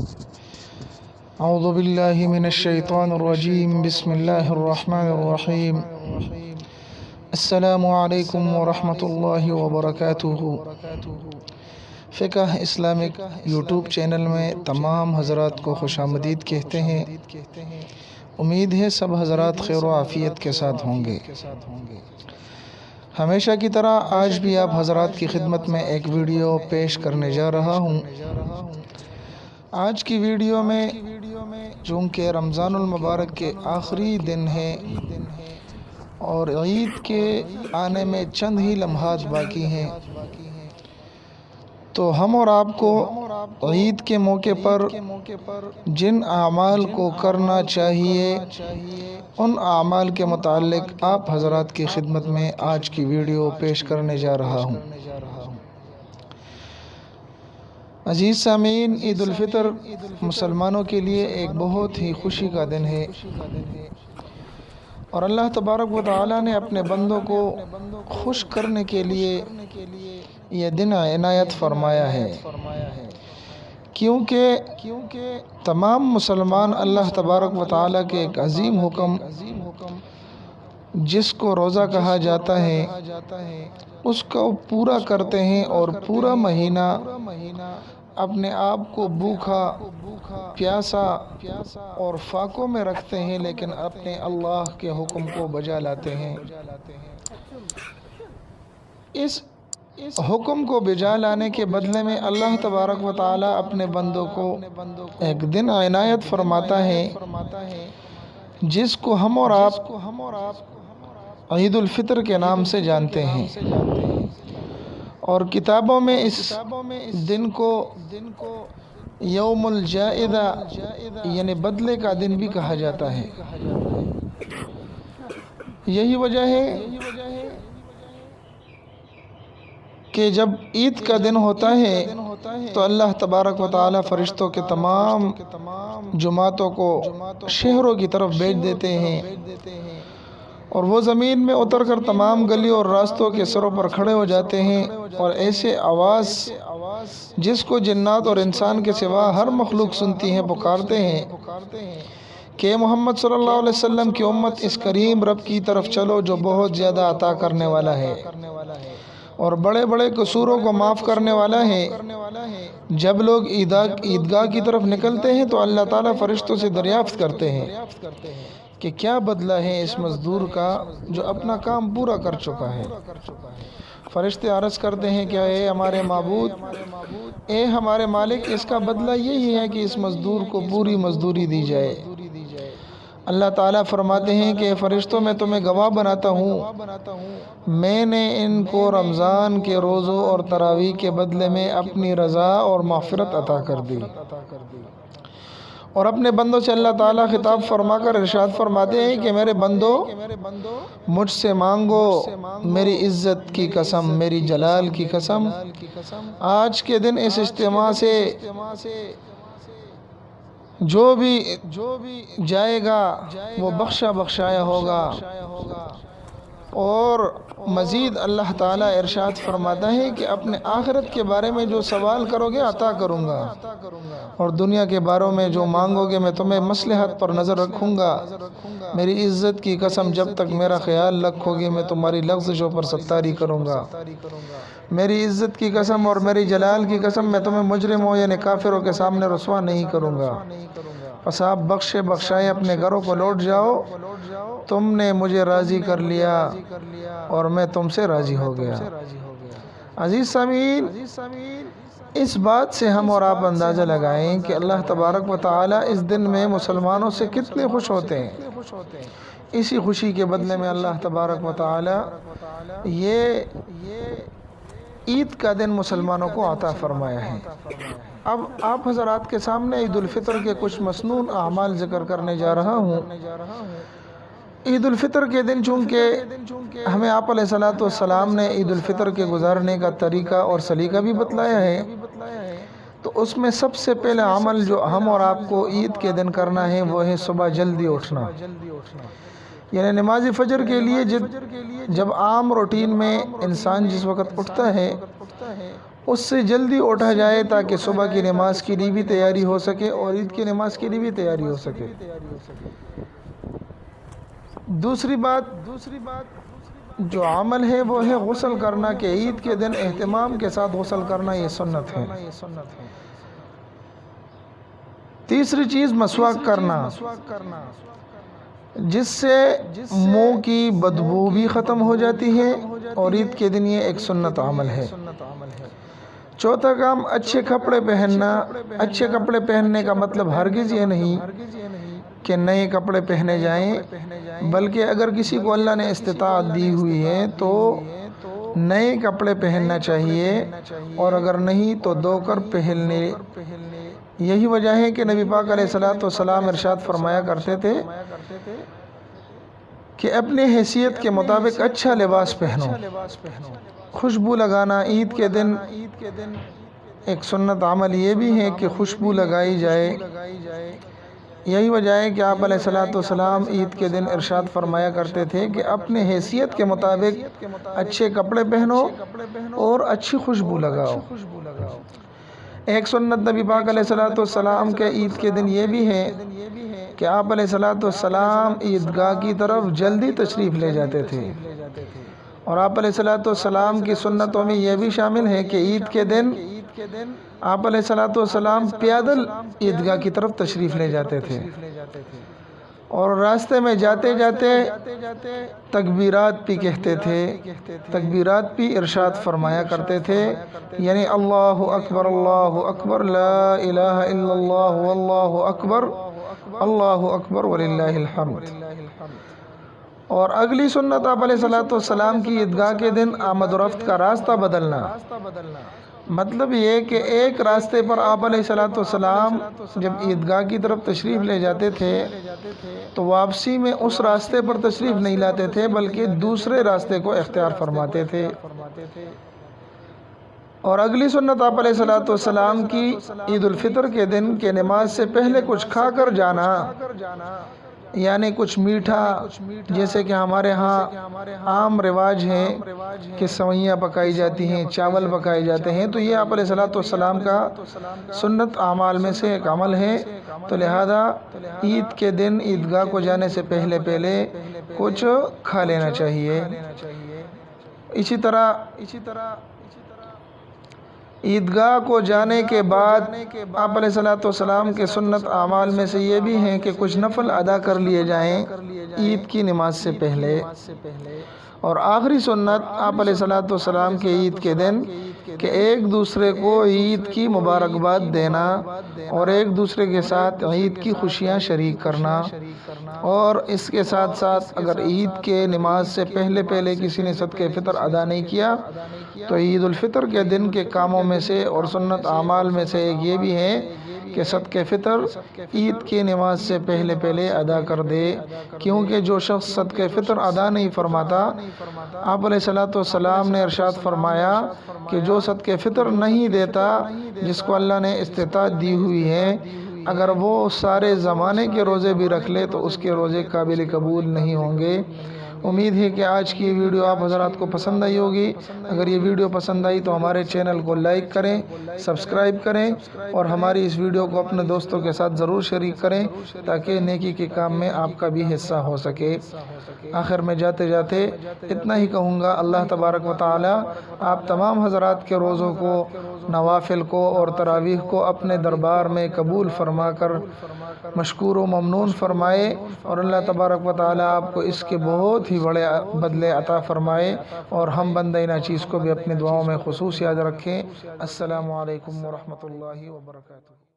اعوذ باللہ من الشیطان الرجیم بسم اللہ الرحمن الرحیم السلام علیکم ورحمۃ اللہ وبرکاتہ۔ فقہ اسلامک یوٹیوب چینل میں تمام حضرات کو خوش آمدید کہتے ہیں۔ امید ہے سب حضرات خیر و عافیت کے ساتھ ہوں گے۔ ہمیشہ کی طرح آج بھی آپ حضرات کی خدمت میں ایک ویڈیو پیش کرنے جا رہا ہوں۔ آج کی ویڈیو میں چونکہ رمضان المبارک کے آخری دن ہے اور عید کے آنے میں چند ہی لمحات باقی ہیں، تو ہم اور آپ کو عید کے موقع پر جن اعمال کو کرنا چاہیے ان اعمال کے متعلق آپ حضرات کی خدمت میں آج کی ویڈیو پیش کرنے جا رہا ہوں۔ عزیز سامعین، عید الفطر مسلمانوں کے لیے ایک بہت ہی خوشی کا دن ہے، اور اللہ تبارک و تعالی نے اپنے بندوں کو خوش کرنے کے لیے یہ دن عنایت فرمایا ہے، کیونکہ تمام مسلمان اللہ تبارک و تعالی کے ایک عظیم حکم جس کو روزہ کہا جاتا ہے اس کو پورا کرتے ہیں، اور پورا مہینہ اپنے آپ کو بھوکا پیاسا اور فاقوں میں رکھتے ہیں، لیکن اپنے اللہ کے حکم کو بجا لاتے ہیں۔ اس حکم کو بجا لانے کے بدلے میں اللہ تبارک و تعالی اپنے بندوں کو ایک دن عنایت فرماتا ہے جس کو ہم اور آپ عید الفطر کے نام سے جانتے ہیں، اور کتابوں میں اس دن کو یوم الجائزہ یعنی بدلے کا دن بھی کہا جاتا ہے۔ یہی وجہ ہے کہ جب عید کا دن ہوتا ہے تو اللہ تبارک و تعالی فرشتوں کے تمام جماعتوں کو شہروں کی طرف بھیج دیتے ہیں، اور وہ زمین میں اتر کر تمام گلیوں اور راستوں کے سروں پر کھڑے ہو جاتے ہیں، اور ایسے آواز جس کو جنات اور انسان کے سوا ہر مخلوق سنتی ہیں پکارتے ہیں کہ محمد صلی اللہ علیہ وسلم کی امت اس کریم رب کی طرف چلو جو بہت زیادہ عطا کرنے والا ہے اور بڑے بڑے قصوروں کو معاف کرنے والا ہے۔ جب لوگ عیدگاہ کی طرف نکلتے ہیں تو اللہ تعالیٰ فرشتوں سے دریافت کرتے ہیں کہ کیا بدلہ ہے اس مزدور کا جو اپنا کام پورا کر چکا ہے۔ فرشتے عرض کرتے ہیں کہ اے ہمارے معبود، اے ہمارے مالک، اس کا بدلہ یہی ہے کہ اس مزدور کو پوری مزدوری دی جائے۔ اللہ تعالیٰ فرماتے ہیں کہ فرشتوں میں تمہیں گواہ بناتا ہوں، میں نے ان کو رمضان کے روزوں اور تراویح کے بدلے میں اپنی رضا اور مغفرت عطا کر دی۔ اور اپنے بندوں سے اللہ تعالیٰ خطاب فرما کر ارشاد فرماتے ہیں کہ میرے بندو، مجھ سے مانگو، میری عزت کی قسم، میری جلال کی قسم، آج کے دن اس اجتماع سے جو بھی جائے گا وہ بخشایا ہوگا۔ اور مزید اللہ تعالیٰ ارشاد فرماتا ہے کہ اپنے آخرت کے بارے میں جو سوال کرو گے عطا کروں گا، اور دنیا کے باروں میں جو مانگو گے میں تمہیں مصلحت پر نظر رکھوں گا۔ میری عزت کی قسم، جب تک میرا خیال رکھو گے میں تمہاری لغزشوں پر ستاری کروں گا۔ میری عزت کی قسم اور میری جلال کی قسم، میں تمہیں مجرموں یعنی کافروں کے سامنے رسوا نہیں کروں گا۔ پس آپ بخشائے اپنے گھروں کو لوٹ جاؤ، تم نے مجھے راضی کر لیا اور میں تم سے راضی ہو گیا۔ عزیز سامعین، اس بات سے ہم اور آپ اندازہ لگائیں کہ اللہ تبارک و تعالی اس دن میں مسلمانوں سے کتنے خوش ہوتے ہیں۔ اسی خوشی کے بدلے میں اللہ تبارک و تعالی یہ عید کا دن مسلمانوں کو عطا فرمایا ہے۔ اب آپ حضرات کے سامنے عید الفطر کے کچھ مسنون اعمال ذکر کرنے جا رہا ہوں۔ عید الفطر کے دن چونکہ ہمیں آپ علیہ السلام نے عید الفطر کے گزارنے کا طریقہ اور سلیقہ بھی بتلایا ہے، تو اس میں سب سے پہلا عمل جو ہم اور آپ کو عید کے دن کرنا ہے وہ ہے صبح جلدی اٹھنا، یعنی نماز فجر کے لیے جب عام روٹین میں انسان جس وقت اٹھتا ہے اس سے جلدی اٹھا جائے تاکہ صبح کی نماز کے لیے بھی تیاری ہو سکے اور عید کی نماز کے لیے بھی تیاری ہو سکے۔ دوسری بات جو عمل ہے وہ ہے غسل کرنا، کہ عید کے دن اہتمام کے ساتھ غسل کرنا یہ سنت ہے۔ تیسری چیز مسواک کرنا، جس سے منہ کی بدبو بھی ختم ہو جاتی ہے اور عید کے دن یہ ایک سنت عمل ہے۔ چوتھا کام اچھے کپڑے پہننا۔ اچھے کپڑے پہننے کا مطلب ہرگز یہ نہیں کہ نئے کپڑے پہنے جائیں، بلکہ اگر کسی کو اللہ نے استطاعت دی ہوئی ہے تو نئے کپڑے پہننا چاہیے، اور اگر نہیں تو دھو کر پہننے۔ یہی وجہ ہے کہ نبی پاک علیہ السلام ارشاد فرمایا کرتے تھے کہ اپنے حیثیت کے مطابق اچھا لباس پہنو۔ خوشبو لگانا عید کے دن ایک سنت عمل یہ بھی ہے کہ خوشبو لگائی جائے۔ یہی وجہ ہے کہ آپ علیہ السلام عید کے دن ارشاد فرمایا کرتے تھے کہ اپنے حیثیت کے مطابق اچھے کپڑے پہنو اور اچھی خوشبو لگاؤ۔ ایک سنت نبی پاک علیہ السلام کے عید کے دن یہ بھی ہے کہ آپ علیہ السلام عیدگاہ کی طرف جلدی تشریف لے جاتے تھے، اور آپ علیہ السلام کی سنتوں میں یہ بھی شامل ہے کہ عید کے دن آپ علیہ السلام پیدل عیدگاہ کی طرف تشریف لے جاتے تھے، اور راستے میں جاتے جاتے تکبیرات بھی کہتے تھے، تکبیرات بھی ارشاد فرمایا کرتے تھے، یعنی اللہ اکبر لا الہ الا اللہ واللہ اکبر وللہ الحمد۔ اور اگلی سنت آپ علیہ السلام کی عیدگاہ کے دن آمد و رفت کا راستہ بدلنا۔ مطلب یہ کہ ایک راستے پر آپ علیہ السلام جب عیدگاہ کی طرف تشریف لے جاتے تھے تو واپسی میں اس راستے پر تشریف نہیں لاتے تھے، بلکہ دوسرے راستے کو اختیار فرماتے تھے۔ اور اگلی سنت آپ علیہ السلام کی عید الفطر کے دن کے نماز سے پہلے کچھ کھا کر جانا، یعنی کچھ میٹھا، جیسے کہ ہمارے ہاں عام رواج ہے کہ سوئیاں پکائی جاتی ہیں، چاول پکائے جاتے ہیں، تو یہ آپ علیہ السلام کا سنت اعمال میں سے ایک عمل ہے، تو لہذا عید کے دن عیدگاہ کو جانے سے پہلے کچھ کھا لینا چاہیے۔ اسی طرح عیدگاہ کو جانے کے بعد آپ علیہ السلام کے سنت اعمال میں سے یہ بھی ہیں کہ کچھ نفل ادا کر لیے جائیں عید کی نماز سے پہلے۔ اور آخری سنت آپ علیہ السلام کے عید کے دن کہ ایک دوسرے کو عید کی مبارکباد دینا اور ایک دوسرے کے ساتھ عید کی خوشیاں شریک کرنا، اور اس کے ساتھ ساتھ اگر عید کے نماز سے پہلے کسی نے صدقہ فطر ادا نہیں کیا تو عید الفطر کے دن کے کاموں میں سے اور سنت اعمال میں سے ایک یہ بھی ہے کہ صدقہ فطر عید کی نماز سے پہلے ادا کر دے، کیونکہ جو شخص صدقہ فطر ادا نہیں فرماتا، آپ علیہ السلام نے ارشاد فرمایا کہ جو صدقہ فطر نہیں دیتا، جس کو اللہ نے استطاعت دی ہوئی ہے، اگر وہ سارے زمانے کے روزے بھی رکھ لے تو اس کے روزے قابل قبول نہیں ہوں گے۔ امید ہے کہ آج کی ویڈیو آپ حضرات کو پسند آئی ہوگی۔ اگر یہ ویڈیو پسند آئی تو ہمارے چینل کو لائک کریں، سبسکرائب کریں، اور ہماری اس ویڈیو کو اپنے دوستوں کے ساتھ ضرور شریک کریں تاکہ نیکی کے کام میں آپ کا بھی حصہ ہو سکے۔ آخر میں جاتے اتنا ہی کہوں گا، اللہ تبارک و تعالی آپ تمام حضرات کے روزوں کو، نوافل کو اور تراویح کو اپنے دربار میں قبول فرما کر مشکور و ممنون فرمائے، اور اللہ تبارک و تعالی آپ کو اس کے بہت ہی بڑے بدلے عطا فرمائے، اور ہم بندہ ناچیز کو بھی اپنی دعاؤں میں خصوص یاد رکھیں۔ السلام علیکم ورحمۃ اللہ وبرکاتہ۔